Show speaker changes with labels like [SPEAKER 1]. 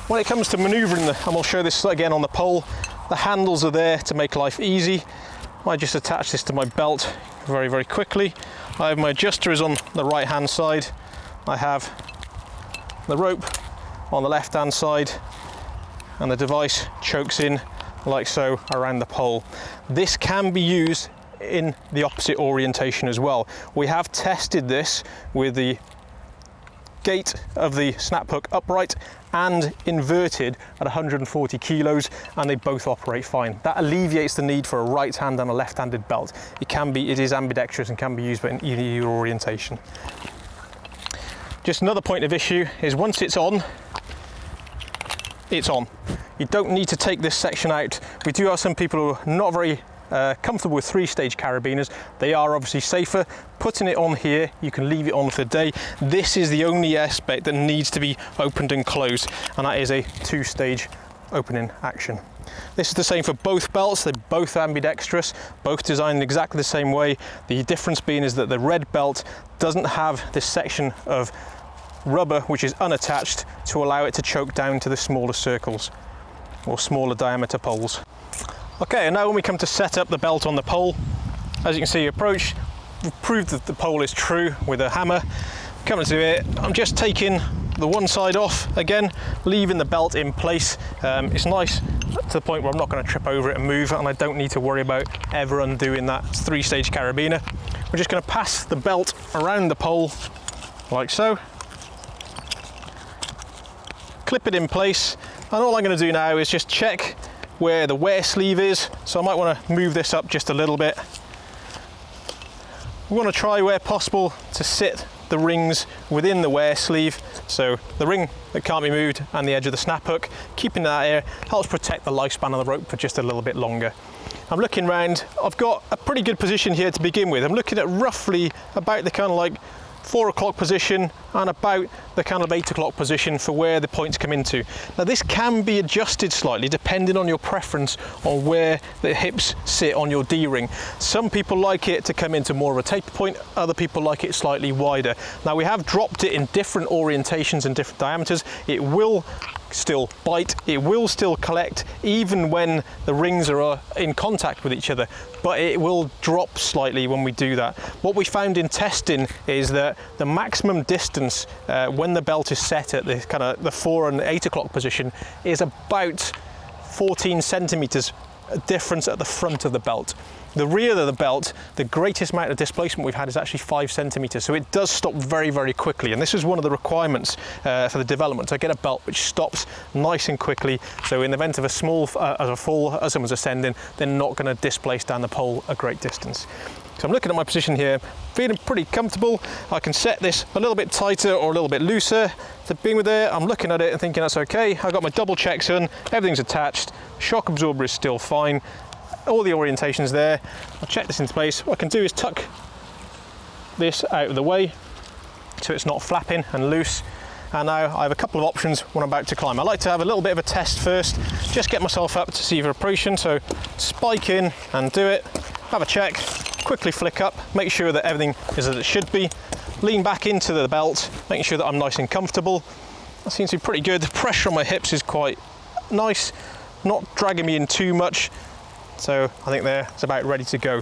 [SPEAKER 1] When it comes to manoeuvring, and we'll show this again on the pole, the handles are there to make life easy. I just attach this to my belt very, very quickly. I have my adjuster is on the right hand side. I have the rope on the left hand side, and the device chokes in like so around the pole. This can be used in the opposite orientation as well. We have tested this with the gate of the snap hook upright and inverted at 140 kilos, and they both operate fine. That alleviates the need for a right hand and a left-handed belt. It is ambidextrous and can be used in either orientation. Just another point of issue is once it's on, it's on. You don't need to take this section out. We do have some people who are not very comfortable with 3-stage carabiners. They are obviously safer. Putting it on here, you can leave it on for the day. This is the only aspect that needs to be opened and closed, and that is a 2-stage opening action. This is the same for both belts. They're both ambidextrous, both designed exactly the same way. The difference being is that the red belt doesn't have this section of rubber which is unattached to allow it to choke down to the smaller circles or smaller diameter poles. Okay, and now when we come to set up the belt on the pole, as you can see, approach, we've proved that the pole is true with a hammer. Coming to it, I'm just taking the one side off again, leaving the belt in place. It's nice to the point where I'm not going to trip over it and move, and I don't need to worry about ever undoing that 3-stage carabiner. We're just going to pass the belt around the pole like so, clip it in place, and all I'm going to do now is just check where the wear sleeve is. So I might want to move this up just a little bit. We want to try where possible to sit the rings within the wear sleeve, so the ring that can't be moved and the edge of the snap hook, keeping that there helps protect the lifespan of the rope for just a little bit longer. I'm looking round, I've got a pretty good position here to begin with. I'm looking at roughly about the kind of like 4 o'clock position and about the kind of 8 o'clock position for where the points come into. Now this can be adjusted slightly depending on your preference on where the hips sit on your D-ring. Some people like it to come into more of a taper point, other people like it slightly wider. Now we have dropped it in different orientations and different diameters. It will still bite, it will still collect even when the rings are in contact with each other, but it will drop slightly when we do that. What we found in testing is that the maximum distance when the belt is set at the kind of the 4 and 8 o'clock position is about 14 centimeters difference at the front of the belt. The rear of the belt, the greatest amount of displacement we've had is actually 5 centimeters, so it does stop very, very quickly, and this is one of the requirements for the development, to get a belt which stops nice and quickly, so in the event of a small fall as someone's ascending, they're not going to displace down the pole a great distance. So I'm looking at my position here, feeling pretty comfortable. I can set this a little bit tighter or a little bit looser. To begin with there, I'm looking at it and thinking that's okay. I've got my double checks on, everything's attached, shock absorber is still fine, all the orientations there. I'll check this into place. What I can do is tuck this out of the way so it's not flapping and loose. And now I have a couple of options when I'm about to climb. I like to have a little bit of a test first, just get myself up to see for approaching. So spike in and do it, have a check, quickly flick up, make sure that everything is as it should be, lean back into the belt, making sure that I'm nice and comfortable. That seems to be pretty good. The pressure on my hips is quite nice, not dragging me in too much. So I think there, it's about ready to go.